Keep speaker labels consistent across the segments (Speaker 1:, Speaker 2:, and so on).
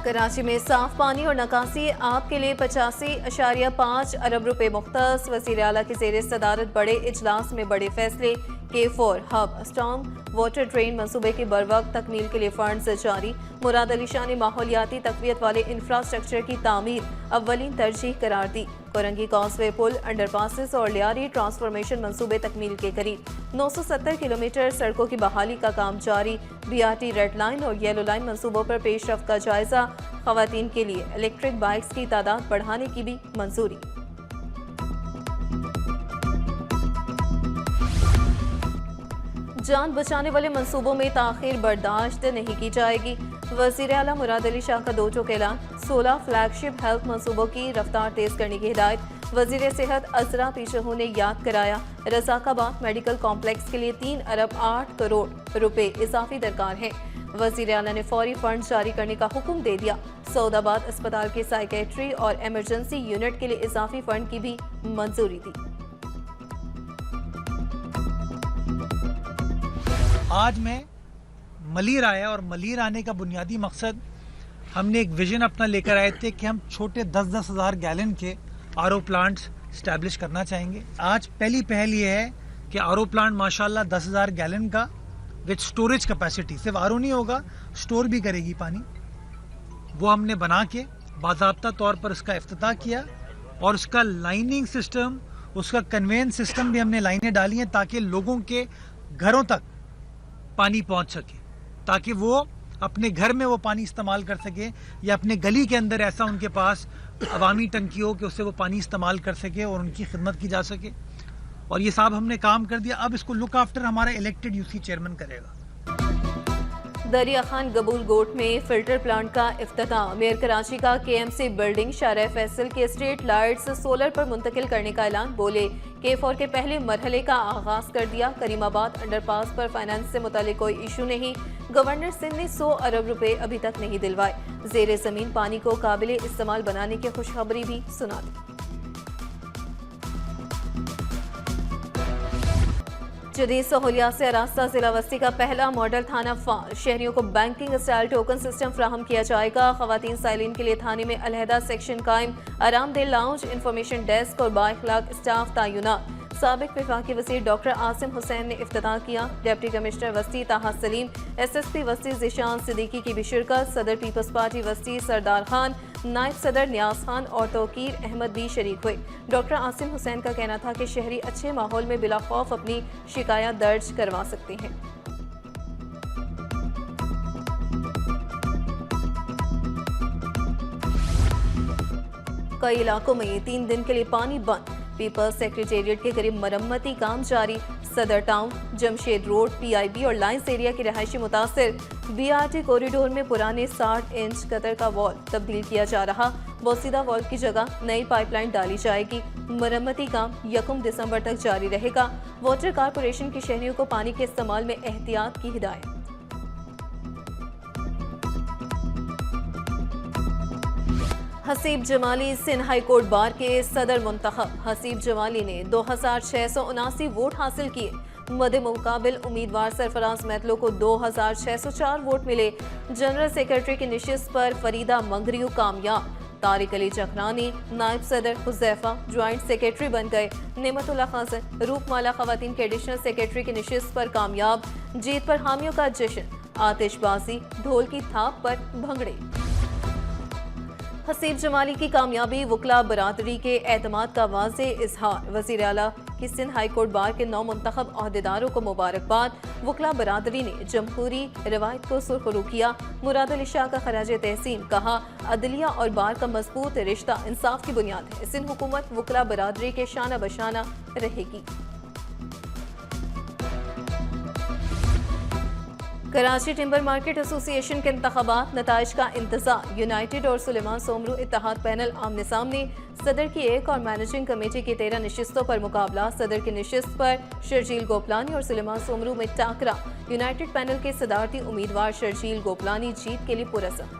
Speaker 1: कराची में साफ पानी और नकासी आपके लिए 85.5 अरब रुपए मुख्तस। वज़ीर आला की ज़ेर सदारत बड़े इजलास में बड़े फैसले। K4 hub storm water drain मंसूबे की बरवक्त तकमील के लिए फंड्स जारी। मुराद अली शाह ने माहौलियाती तक़वियत वाले इंफ्रास्ट्रक्चर की तामीर अव्वलीन तरजीह करार दी। कोरंगी कॉजवे पुल, अंडरपासेस और लियारी ट्रांसफॉर्मेशन मंसूबे तकमील के करीब। 970 किलोमीटर सड़कों की बहाली का काम जारी। BRT रेड लाइन और येलो लाइन मंसूबों पर पेशरफ्त का जायजा। खवातीन के लिए इलेक्ट्रिक बाइक्स की तादाद बढ़ाने की भी मंजूरी। जान बचाने वाले मंसूबों में ताखीर बर्दाश्त नहीं की जाएगी। वज़ीर आला मुराद अली शाह का 2 टोक ऐलान। 16 फ्लैगशिप हेल्थ मंसूबों की रफ्तार तेज करने की हिदायत। वज़ीर सेहत अजरा पीछहू ने याद कराया, रज़ाकाबाद मेडिकल कॉम्प्लेक्स के लिए 3 अरब 8 करोड़ रुपए इजाफी दरकार है। वज़ीर आला ने फौरी फंड जारी करने का हुक्म दे दिया। सऊदाबाद अस्पताल के साइकेट्री और एमरजेंसी यूनिट के लिए इजाफी फंड की भी मंजूरी दी।
Speaker 2: आज मैं मलीर आया और मलीर आने का बुनियादी मकसद, हमने एक विजन अपना लेकर आए थे कि हम छोटे 10-10 हज़ार गैलन के RO प्लांट्स स्टैब्लिश करना चाहेंगे। आज पहली पहल ये है कि RO प्लांट माशाल्लाह 10,000 गैलन का विद स्टोरेज कैपेसिटी, सिर्फ RO नहीं होगा, स्टोर भी करेगी पानी, वो हमने बना के बाज़ाब्ता तौर पर उसका इफ्तिताह किया। और उसका लाइनिंग सिस्टम, उसका कन्वेंस सिस्टम भी हमने लाइनें डाली हैं ताकि लोगों के घरों तक पानी पहुंच सके, ताकि वो अपने घर में वो पानी इस्तेमाल कर सके या अपने गली के अंदर ऐसा उनके पास अवामी टंकी हो कि उससे वो पानी इस्तेमाल कर सके और उनकी खिदमत की जा सके। और ये साहब हमने काम कर दिया। अब इसको लुक आफ्टर हमारा इलेक्टेड UC चेयरमैन करेगा।
Speaker 1: दरिया खान गबूल गोट में फिल्टर प्लांट का इफ्तिताह। मेयर कराची का KMC बिल्डिंग शाहरा फैसल के स्ट्रीट लाइट्स सोलर पर मुंतकिल करने का ऐलान। बोले K4 के पहले मरहले का आगाज कर दिया। करीमाबाद अंडरपास पर फाइनेंस से मुतालिक कोई इशू नहीं। गवर्नर सिंध ने 100 अरब रुपए अभी तक नहीं दिलवाए। जेर जमीन पानी को काबिल इस्तेमाल बनाने की खुशखबरी भी सुना दी। जदीद सहूलियात से आरास्ता जिला वस्ती का पहला मॉडल थाना फाल। शहरियों को बैंकिंग स्टाइल टोकन सिस्टम फ्राहम किया जाएगा। खवातीन साइलिन के लिए थाने में अलहदा सेक्शन कायम। आरामदेह लाउंज, इंफॉर्मेशन डेस्क और बाइखलाक स्टाफ तैनात। साबिक वफाकी वज़ीर डॉक्टर आसिम हुसैन ने इफ्तिताह किया। डिप्टी कमिश्नर वस्ती ताहा सलीम, SSP वस्ती ज़िशान सिद्दीकी की भी शिरकत। सदर पीपल्स पार्टी वस्ती सरदार खान, नायब सदर नियाज खान और तौकीर अहमद भी शरीक हुए। डॉक्टर आसिम हुसैन का कहना था कि शहरी अच्छे माहौल में बिला खौफ अपनी शिकायत दर्ज करवा सकते हैं। कई इलाकों में 3 दिन के लिए पानी बंद। पीपल्स सेक्रेटेरिएट के करीब मरम्मती काम जारी। सदर टाउन, जमशेद रोड, PIB और लाइन्स एरिया के रहायशी मुतासिर। BRT कॉरिडोर में पुराने 60 इंच कतर का वॉल तब्दील किया जा रहा। बोसीदा वॉल की जगह नई पाइपलाइन डाली जाएगी। मरम्मती काम 1 दिसंबर तक जारी रहेगा। वाटर कारपोरेशन की शहरियों को पानी के इस्तेमाल में एहतियात की हिदायत। Haseeb Jamali Sindh high court bar के सदर मुंतखब। हसीब जमाली ने 2679 वोट हासिल किए। मदे मुकाबिल उम्मीदवार सरफराज मैतलो को 2604 वोट मिले। जनरल सेक्रेटरी की निशिस्त पर फरीदा मंगरियू कामयाब। तारिक अली जखरानी नायब सदर हुजैफा ज्वाइंट सेक्रेटरी बन गए। नेमतुल्ला खासन रूपमाला खवातीन के एडिशनल सेक्रेटरी की निशिस्त पर कामयाब। जीत पर हामियों का जश्न, आतिशबाजी, ढोल की थाप पर भंगड़े। हसीब जमाली की कामयाबी वकला बरादरी के एतमाद का वाज़ेह इजहार। वज़ीर आला की सिंध हाई कोर्ट बार के 9 मुंतखब अहदेदारों को मुबारकबाद। वकला बरादरी ने जमहूरी रवायत को सुरखरू किया। मुराद अली शाह का खराज तहसीन। कहा, अदलिया और बार का मजबूत रिश्ता इंसाफ की बुनियाद है। सिंध हुकूमत वकला बरादरी के शाना बशाना रहेगी। कराची टिम्बर मार्केट एसोसिएशन के इंतखाबात नताइज का इंतजार। यूनाइटेड और सुलेमान सोमरू इत्तेहाद पैनल आमने सामने। सदर की 1 और मैनेजिंग कमेटी की 13 नशिस्तों पर मुकाबला। सदर की नशिस्त पर शर्जील गोपलानी और सुलेमान सोमरू में टाकरा। यूनाइटेड पैनल के सदारती उम्मीदवार शर्जील गोपलानी जीत के लिए पुरअज़म।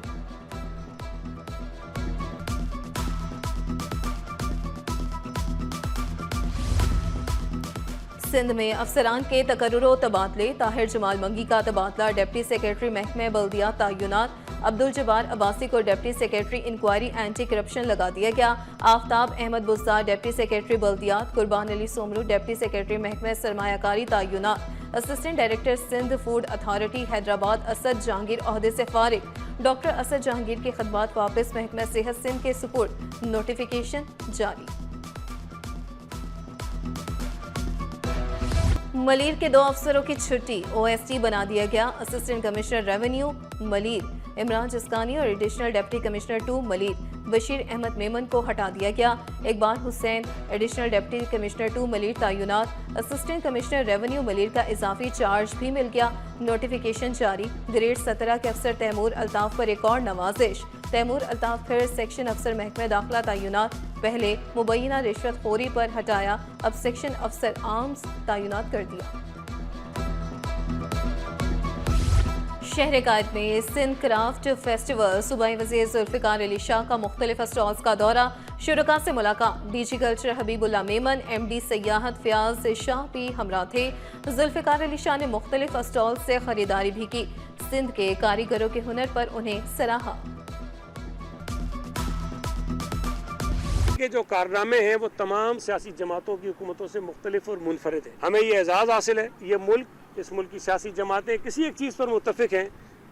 Speaker 1: सिंध में अफसरान के तकर्रुर तबादले। ताहिर जमाल मंगी का तबादला डिप्टी सेक्रेटरी महकमे बल्दियात तय्युनात। अब्दुल जब्बार अब्बासी को deputy secretary inquiry anti corruption लगा दिया गया। आफ्ताब अहमद बुज़दार डिप्टी सेक्रेटरी बल्दियात। कुर्बान अली सोमरू डिप्टी सेक्रेटरी महकमे सरमायाकारी तय्युनात। Assistant director Sindh food authority Hyderabad Asad Jahangir ओहदे से फारिग। डॉक्टर असद जहांगीर की खदमात वापस। महकमा सेहत सिंध के सुपुर्द। नोटिफिकेशन जारी। मलीर के 2 अफसरों की छुट्टी। OST बना दिया गया। Assistant commissioner revenue Malir Imran Jiskani और additional deputy commissioner 2 Malir Bashir Ahmed Memon को हटा दिया गया। Iqbal Hussain additional deputy commissioner 2 Malir तय्युनात। असिस्टेंट कमिश्नर रेवेन्यू मलीर का इजाफी चार्ज भी मिल गया। नोटिफिकेशन जारी। ग्रेड 17 के अफसर तैमूर अल्ताफ पर एक और नवाजिश। तैमूर अल्ताफ फिर सेक्शन अफसर महकमे दाखिला तय्युनात। पहले मुबैना रिश्वतखोरी पर हटाया, अब सेक्शन अफसर आर्म्स तय्युनात कर दिया। शहर कायद में सिंध क्राफ्ट फेस्टिवल। सूबाई वज़ीर जुल्फ़िकार अली शाह का मुख्तलिफ स्टॉल्स का दौरा। शुरका से मुलाकात। DG culture Habibullah Memon, MD सयाहत फयाज शाह भी हमरा थे। जुल्फ़िकार अली शाह ने मुख्तलिफ स्टॉल से खरीदारी भी की। सिंध के कारीगरों के हुनर पर उन्हें सराहा।
Speaker 3: के जो कारनामे हैं वो तमाम सियासी जमातों की हुकूमतों से मुख्तलिफ और मुनफरिद है। हमें ये एजाज़ हासिल है, ये मुल्क, इस मुल्क की सियासी जमातें किसी एक चीज़ पर मुत्तफिक हैं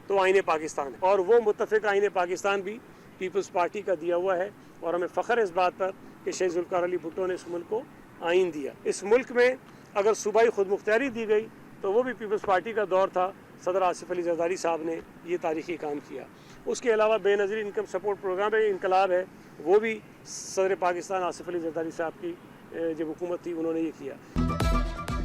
Speaker 3: तो आईने पाकिस्तान है, और वो मुत्तफिक आईने पाकिस्तान भी पीपल्स पार्टी का दिया हुआ है। और हमें फ़ख्र है इस बात पर कि शेख ज़ुल्फ़िकार अली भुट्टो ने इस मुल्क को आइन दिया। इस मुल्क में अगर सूबाई खुद मुख्तियारी दी गई तो वो भी पीपल्स पार्टी का दौर था। सदर आसिफ अली जरदारी साहब ने ये तारीख़ी काम किया। उसके अलावा बेनज़ीर इनकम सपोर्ट प्रोग्राम है, इनकलाब है, वो भी सदर पाकिस्तान आसिफ अली जरदारी साहब की जब हुकूमत थी उन्होंने ये किया।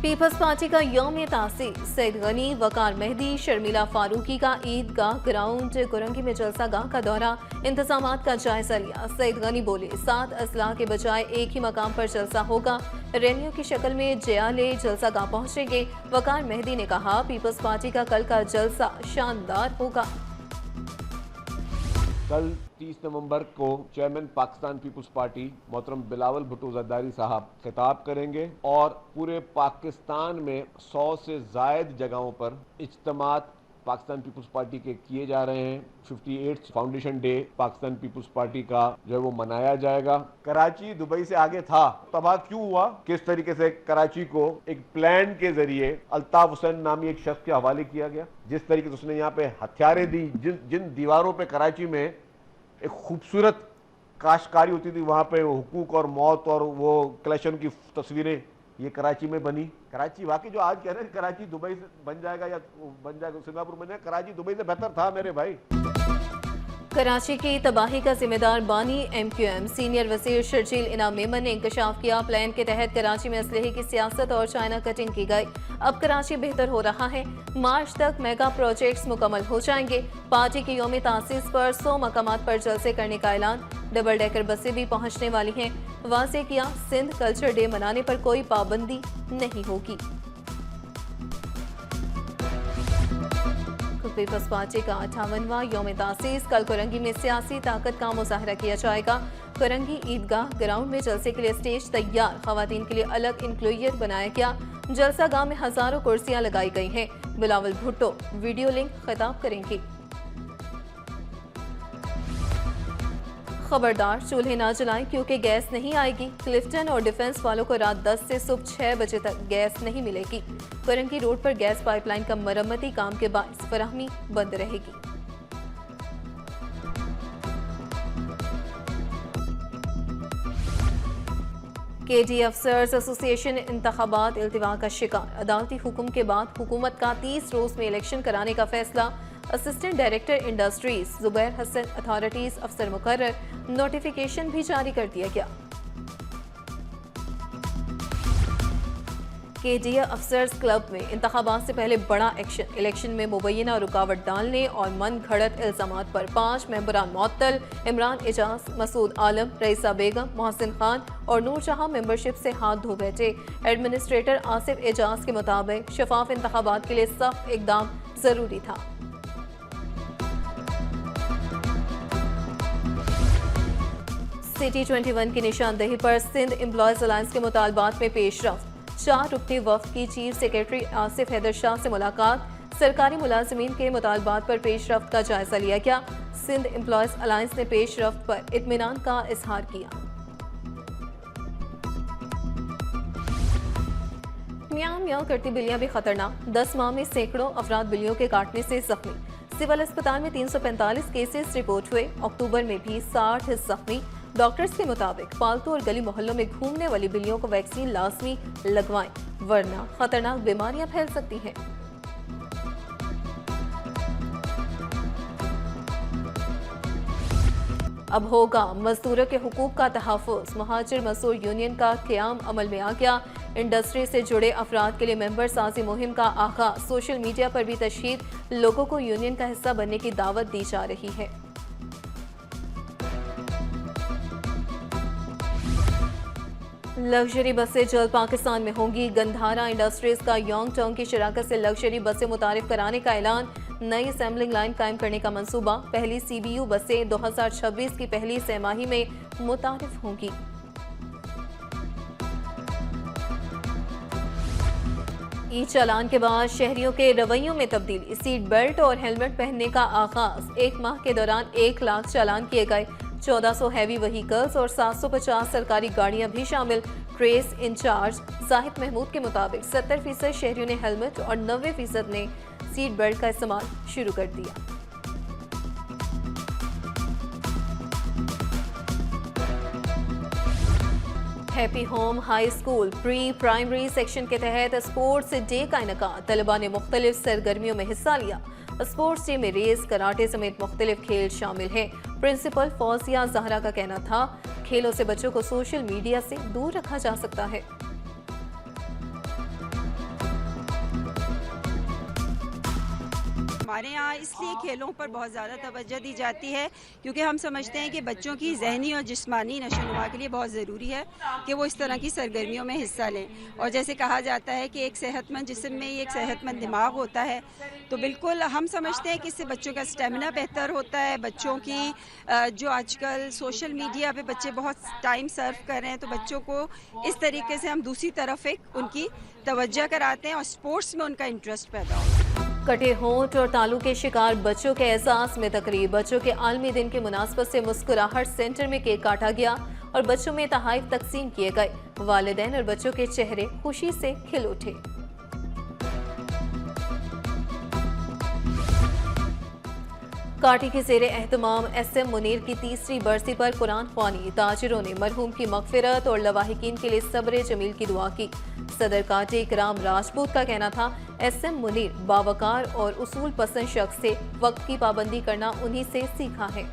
Speaker 1: पीपल्स पार्टी का यौम तासीस। सईद गनी, वकार मेहदी, शर्मिला फारूकी का ईदगाह ग्राउंड कुरंगी में जलसा गाह का दौरा। इंतजामात का जायजा लिया। सईद गनी बोले 7 अजला के बजाय एक ही मकाम पर जलसा होगा। रैलियों की शक्ल में जयाले जलसा गाह पहुंचेंगे। वकार मेहदी ने कहा पीपल्स पार्टी का कल का जलसा शानदार होगा।
Speaker 4: कल 30 नवंबर को चेयरमैन पाकिस्तान पीपल्स पार्टी मोहतरम बिलावल भुट्टो जरदारी साहब खिताब करेंगे और पूरे पाकिस्तान में 100 से ज़ायद जगहों पर इज्तिमात पाकिस्तान पीपल्स पार्टी के किए जा रहे हैं। 58th foundation day Pakistan Peoples Party का जो है वो मनाया जाएगा। कराची दुबई से आगे था, तबाह क्यों हुआ? किस तरीके से कराची को एक प्लान के जरिए अल्ताफ हुसैन नामी एक शख्स के हवाले किया गया, जिस तरीके से उसने यहाँ पे हथियारें दी, जिन दीवारों पे कराची में एक खूबसूरत काश्तकारी होती थी, वहाँ पे हुकूक और मौत और वो कलेक्शन की तस्वीरें ये कराची में बनी। कराची वाकई जो आज कह रहे हैं कराची दुबई से बन जाएगा या बन जाएगा सिंगापुर बन जाएगा, कराची दुबई से बेहतर था मेरे भाई।
Speaker 1: कराची की तबाही का जिम्मेदार बानी MQM। सीनियर वज़ीर शर्जील इनाम मेमन ने इंकशाफ किया। प्लान के तहत कराची में असलहे की सियासत और चाइना कटिंग की गई। अब कराची बेहतर हो रहा है। मार्च तक मेगा प्रोजेक्ट्स मुकम्मल हो जाएंगे। पार्टी के यौम तासीस पर 100 मकामात पर जलसे करने का ऐलान। डबल डेकर बसें भी पहुंचने वाली हैं। वाज़ेह किया सिंध कल्चर डे मनाने पर कोई पाबंदी नहीं होगी। पीपल्स पार्टी का 58वां यौम तासीस। कल कुरंगी में सियासी ताकत का मुजाहरा किया जाएगा। कुरंगी ईदगाह ग्राउंड में जलसे के लिए स्टेज तैयार। खवातीन के लिए अलग इंक्लूजर बनाया गया। जलसा गाह में हजारों कुर्सियां लगाई गई हैं। बिलावल भुट्टो वीडियो लिंक खिताब करेंगे। खबरदार चूल्हे ना जलाएं क्योंकि गैस नहीं आएगी। क्लिफ्टन और डिफेंस वालों को रात 10 से सुबह 6 बजे तक गैस नहीं मिलेगी। कुरंगी रोड पर गैस पाइपलाइन का मरम्मती काम के बाइस फराहमी बंद रहेगी। KD अफसर्स एसोसिएशन इंतखाबात इल्तिवा का शिकार। अदालती हुक्म के बाद हुकूमत का 30 रोज में इलेक्शन कराने का फैसला। Assistant director industries Zubair Hasan authorities अफसर मुकर्रर। नोटिफिकेशन भी जारी कर दिया गया। KD अफसर्स क्लब में इंतखाबात से पहले बड़ा एक्शन। इलेक्शन में मुबैना रुकावट डालने और मन घड़त इल्जामात पर 5 मेंबरान मुअत्तल। इमरान एजाज, मसूद आलम, रईसा बेगम, मोहसिन खान और नूर जहां मेंबरशिप से हाथ धो बैठे। एडमिनिस्ट्रेटर आसिफ एजाज के मुताबिक शफाफ इंतखाबात के लिए सख्त इकदाम जरूरी था। T21 की निशानदेही पर सिंध एम्प्लॉयज अलायंस के मुतालबात में पेशरफ्त। 4 रुकनी वफ्द की चीफ सेक्रेटरी आसिफ हैदर शाह से मुलाकात, सरकारी मुलाजिमीन के मुतालबात पर पेशरफ्त का जायजा लिया गया। सिंध एम्प्लॉयज अलायंस ने पेशरफ्त पर इत्मीनान का इजहार किया। म्याऊं म्याऊं करती बिल्लियां भी खतरनाक, 10 माह में सैकड़ों अफराद बिल्लियों के काटने से जख्मी। सिविल अस्पताल में 345 केसेस रिपोर्ट हुए, अक्टूबर में भी 60 जख्मी। डॉक्टर्स के मुताबिक पालतू और गली मोहल्लों में घूमने वाली बिल्लियों को वैक्सीन लाजमी लगवाएं, वरना खतरनाक बीमारियां फैल सकती हैं। अब होगा मजदूरों के हुकूक का तहफ़्फ़ुज़, महाजिर मजदूर यूनियन का क़याम अमल में आ गया। इंडस्ट्री से जुड़े अफराद के लिए मेंबर साजी मुहिम का आगाज़, सोशल मीडिया पर भी तशहीर, लोगों को यूनियन का हिस्सा बनने की दावत दी जा रही है। लग्जरी बसें जल्द पाकिस्तान में होंगी, गंधारा इंडस्ट्रीज का योंग टर्म की शराकत से लग्जरी बसें मुतारिफ कराने का ऐलान, नई असेंबलिंग लाइन कायम करने का मंसूबा, पहली CBU बसें 2026 की पहली सहमाही में मुतारिफ होंगी। ई चालान के बाद शहरियों के रवैयों में तब्दीली, सीट बेल्ट और हेलमेट पहनने का आगाज, 1 माह के दौरान 1 लाख चालान किए गए, 1400 हैवी व्हीकल्स और 750 सरकारी गाड़ियां भी शामिल। ट्रेस इंचार्ज जाहिद महमूद के मुताबिक 70% शहरियों ने हेलमेट और 90% ने सीट बेल्ट का इस्तेमाल शुरू कर दिया। Happy home high school pre primary section के तहत स्पोर्ट्स डे का इनेकाद, तलबा ने मुख्तलिफ सरगर्मियों में हिस्सा लिया। स्पोर्ट्स डे में रेस, कराटे समेत मुख्तलिफ खेल शामिल हैं। प्रिंसिपल फौजिया जहरा का कहना था, खेलों से बच्चों को सोशल मीडिया से दूर रखा जा सकता है।
Speaker 5: हमारे यहाँ इसलिए खेलों पर बहुत ज़्यादा तवज्जो दी जाती है क्योंकि हम समझते हैं कि बच्चों की जहनी और जिस्मानी नशोनुमा के लिए बहुत ज़रूरी है कि वो इस तरह की सरगर्मियों में हिस्सा लें। और जैसे कहा जाता है कि एक सेहतमंद जिस्म में ही एक सेहतमंद दिमाग होता है, तो बिल्कुल हम समझते हैं कि इससे बच्चों का स्टेमिना बेहतर होता है। बच्चों की जो आजकल सोशल मीडिया पे बच्चे बहुत टाइम सर्व कर रहे हैं, तो बच्चों को इस तरीके से हम दूसरी तरफ एक उनकी तवज्जो कराते हैं और स्पोर्ट्स में उनका इंटरेस्ट पैदा होता है।
Speaker 1: कटे होंठ और तालू के शिकार बच्चों के एहसास में तकरीब, बच्चों के आलमी दिन के मुनासबत से मुस्कुराहट सेंटर में केक काटा गया और बच्चों में तहाइफ तकसीम किए गए। वालिदैन और बच्चों के चेहरे खुशी से खिल उठे। काटी के ज़ेरे एहतमाम SM मुनीर की 3री बरसी पर कुरान ख्वानी, ताजिरों ने मरहूम की मगफिरत और लवाहिकीन के लिए सब्र जमील की दुआ की। सदर काटी इकराम राजपूत का कहना था, SM मुनीर बावकार और उसूल पसंद शख्स थे, वक्त की पाबंदी करना उन्हीं से सीखा है।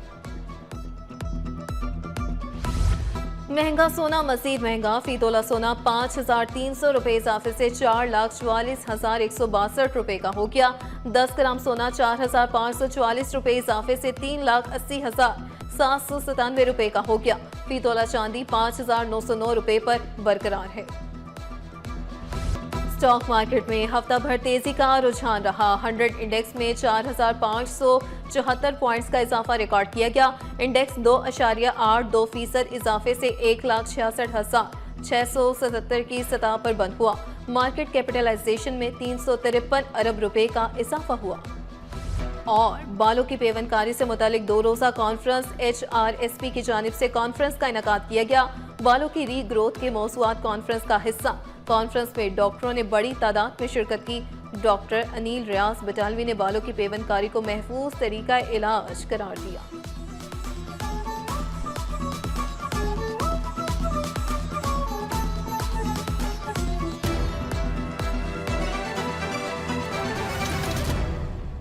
Speaker 1: महंगा सोना मजीद महंगा, फी तोला सोना 5,300 रुपये इजाफे से 4,44,162 रुपये का हो गया। 10 ग्राम सोना 4,544 रुपये इजाफे से 3,80,797 रुपये का हो गया। फी तोला चांदी 5,909 रुपये पर बरकरार है। स्टॉक मार्केट में हफ्ता भर तेजी का रुझान रहा। 100 इंडेक्स में 4,574 पॉइंट्स का इजाफा रिकॉर्ड किया गया। इंडेक्स 2.82% इजाफे से 1,66,677 की सतह पर बंद हुआ। मार्केट कैपिटलाइजेशन में 353 अरब रुपए का इजाफा हुआ। और बालों की पेवनकारी से मुतालिक 2 रोज़ा कॉन्फ्रेंस HRSP की जानिब से कॉन्फ्रेंस का इनेकाद किया गया। बालों की रीग्रोथ के मौज़ूआत कॉन्फ्रेंस का हिस्सा। कॉन्फ्रेंस में डॉक्टरों ने बड़ी तादाद में शिरकत की। डॉक्टर अनिल रियाज बटालवी ने बालों की पेवनकारी को महफूज तरीका इलाज करार दिया।